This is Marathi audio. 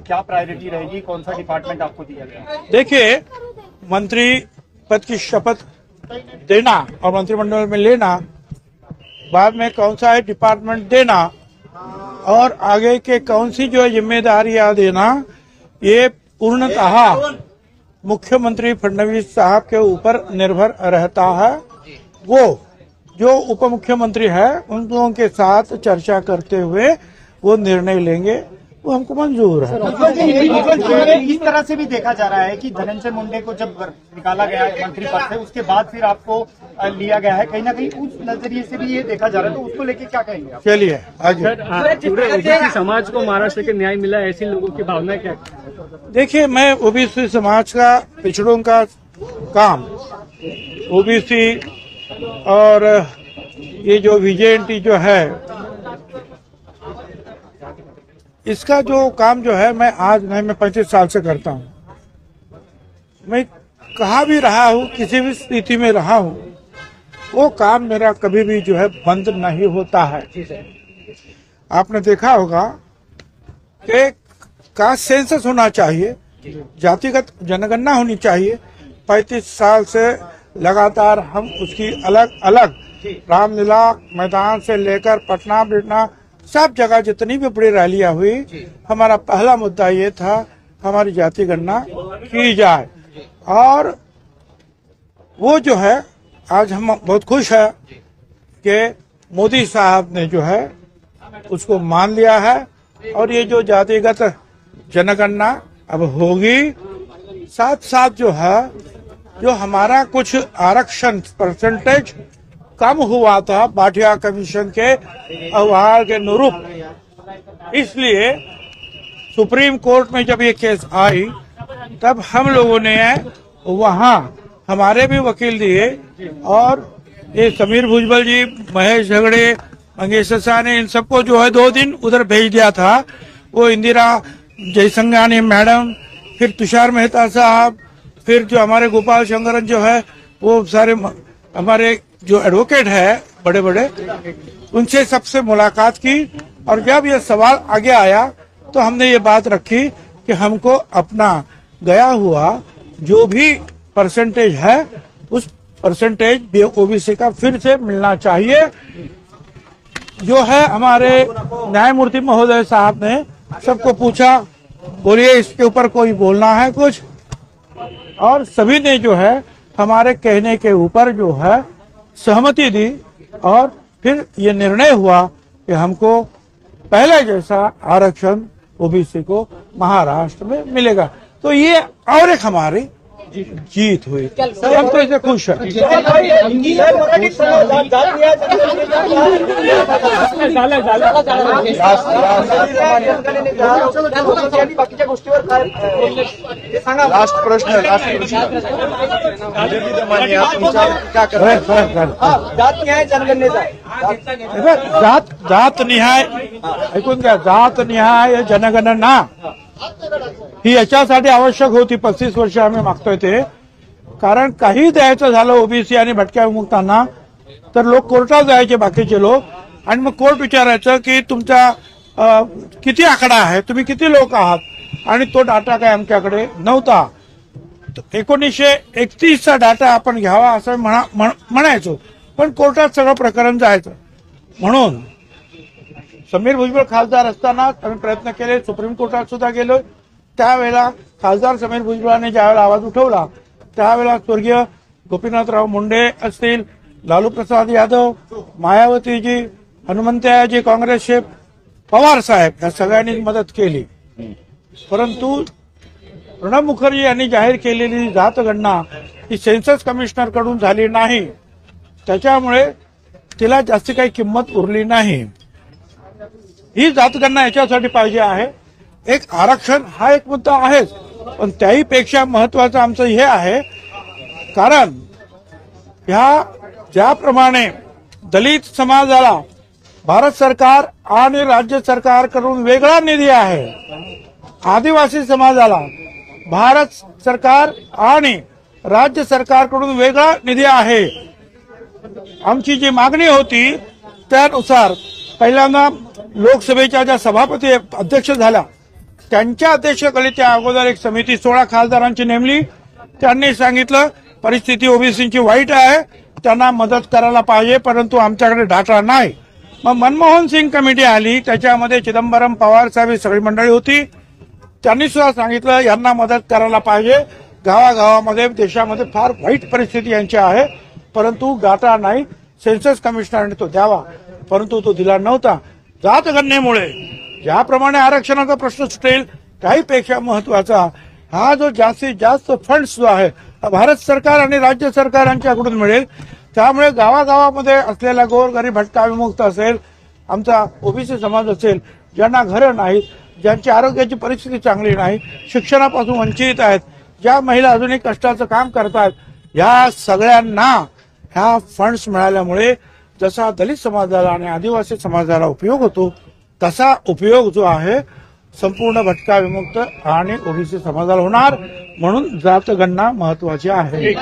क्या प्रायोरिटी रहेगी, कौन सा डिपार्टमेंट आपको दिया गया? देखिए, मंत्री पद की शपथ देना और मंत्रिमंडल में लेना, बाद में कौन सा है डिपार्टमेंट देना और आगे के कौन सी जो है जिम्मेदारियां देना, ये पूर्णतः मुख्यमंत्री फडणवीस साहब के ऊपर निर्भर रहता है। वो जो उप मुख्यमंत्री है उन लोगों के साथ चर्चा करते हुए वो निर्णय लेंगे, वो हमको मंजूर है। इस तरह से भी देखा जा रहा है कि धनंजय मुंडे को जब निकाला गया मंत्री पद से, उसके बाद फिर आपको लिया गया है, कहीं ना कहीं उस नजरिए से भी ये देखा जा रहा है, तो उसको लेके क्या कहेंगे आप? चलिए आगे। पूरे ओबीसी समाज को महाराष्ट्र के न्याय मिला, ऐसे लोगों की भावना क्या? देखिए, मैं ओबीसी समाज का, पिछड़ों का काम, ओबीसी और ये जो विजेएनटी जो है, इसका जो काम जो है मैं आज नहीं, मैं 35 साल से करता हूँ। मैं कहाँ भी रहा हूँ, किसी भी स्थिति में रहा हूँ, वो काम मेरा कभी भी जो है बंद नहीं होता है। आपने देखा होगा कि कास्ट सेंसस होना चाहिए, जातिगत जनगणना होनी चाहिए। 35 साल से लगातार हम उसकी अलग अलग रामलीला मैदान से लेकर पटना बिटना सब जगह जितनी भी बड़ी रैलियां हुई, हमारा पहला मुद्दा ये था हमारी जाति गणना की जाए। और वो जो है आज हम बहुत खुश है कि मोदी साहब ने जो है उसको मान लिया है और ये जो जातिगत जनगणना अब होगी, साथ साथ जो है जो हमारा कुछ आरक्षण परसेंटेज कम हुआ था भाटिया कमीशन के अहवाल के अनुरूप, इसलिए सुप्रीम कोर्ट में जब ये केस आई तब हम लोगों ने वहां हमारे भी वकील दिए और ये समीर भुजबल जी, महेश झगड़े, मंगेश शाह ने इन सबको जो है 2 दिन उधर भेज दिया था। वो इंदिरा जयसंघानी मैडम, फिर तुषार मेहता साहब, फिर जो हमारे गोपाल शंकरन जो है, वो सारे हमारे जो एडवोकेट है बड़े बड़े, उनसे सबसे मुलाकात की। और जब ये सवाल आगे आया तो हमने ये बात रखी कि हमको अपना गया हुआ जो भी परसेंटेज है उस परसेंटेज ओबीसी का फिर से मिलना चाहिए। जो है हमारे न्यायमूर्ति महोदय साहब ने सबको पूछा, बोलिए इसके ऊपर कोई बोलना है कुछ, और सभी ने जो है हमारे कहने के ऊपर जो है सहमति दी और फिर ये निर्णय हुआ कि हमको पहले जैसा आरक्षण ओबीसी को महाराष्ट्र में मिलेगा। तो ये और एक हमारी जीत हुई, हम तो इसे खुश हैं। लास्ट प्रश्न जात न्याय जनगणनेचा जात निहाय ऐकून घ्या, जात निहाय जनगणना ही याच्यासाठी आवश्यक होती। 35 वर्ष आम्ही मागतोय ते, कारण काही द्यायचं झालं ओबीसी आणि भटक्या विमुक्तांना तर लोक कोर्टात जायचे बाकीचे लोक, आणि मग कोर्ट विचारायचं की तुमचा किती आकडा आहे, तुम्ही किती लोक आहात, आणि तो डाटा काय आमच्याकडे नव्हता। 1931 चा डाटा आपण घ्यावा असं म्हणायचो, पण कोर्टात सगळं प्रकरण जायचं। म्हणून समीर भुजबळ खासदार असताना आम्ही प्रयत्न केले, सुप्रीम कोर्टात सुद्धा गेलो। त्यावेळेला खासदार समीर भुजबळांनी ज्यावेळेला आवाज उठवला त्यावेळेला स्वर्गीय गोपीनाथराव मुंडे असतील, लालू प्रसाद यादव, मायावतीजी, हनुमंतयाजी, काँग्रेसचे पवार साहेब या सगळ्यांनी मदत केली। परंतु प्रणब मुखर्जी यांनी जाहीर केलेली जातगणना ही सेन्सस कमिशनर कडून झाली नाही, त्याच्यामुळे तिला जास्त काही किंमत उरली नाही। ही जातगणना याच्यासाठी पाहिजे आहे, एक आरक्षण हा एक मुद्दा आहेच, पण त्याही पेक्षा महत्वाचं आमचं हे आहे, कारण ह्या ज्याप्रमाणे दलित समाजाला भारत सरकार आणि राज्य सरकारकडून वेगळा निधी आहे, आदिवासी समाजाला भारत सरकार आणि राज्य सरकारकडून वेगळा निधी आहे। आमची जी मागणी होती त्यानुसार पहिल्यांदा लोकसभेच्या ज्या सभापती अध्यक्ष झाल्या त्यांच्या अध्यक्षतेखाली त्या अगोदर एक समिती 16 खासदारांची नेमली. त्यांनी सांगितलं परिस्थिती ओबीसीची वाईट आहे, त्यांना मदत करायला पाहिजे, परंतु आमच्याकडे डाटा नाही. मग मनमोहन सिंग कमिटी आली, त्याच्यामध्ये चिदंबरम, पवार साहेब ही सगळी मंडळी होती. त्यांनी सुद्धा सांगितलं यांना मदत करायला पाहिजे, गावागावामध्ये देशामध्ये फार वाईट परिस्थिती यांची आहे, परंतु डाटा नाही. सेन्सस कमिशनरने तो द्यावा, परंतु तो दिला नव्हता. जातगणनेमुळे ज्याप्रमाणे आरक्षणाचा प्रश्न सुटेल, काहीपेक्षा महत्वाचा हा जो जास्तीत जास्त फंड्स जो आहे भारत सरकार आणि राज्य सरकारांच्याकडून मिळेल. त्यामुळे गावागावामध्ये असलेला गोरगरीब भटका विमुक्त असेल, आमचा ओबीसी समाज असेल, ज्यांना घरं नाहीत, ज्यांची आरोग्याची परिस्थिती चांगली नाही, शिक्षणापासून वंचित आहेत, ज्या महिला अजूनही कष्टाचं काम करतात, या सगळ्यांना ह्या फंड्स मिळाल्यामुळे जसा दलित समाजाला आणि आदिवासी समाजाला उपयोग होतो, तसा उपयोग जो आहे संपूर्ण भटका विमुक्त आणि ओबीसी समाजाला होणार. म्हणून जातगणना महत्वाची आहे.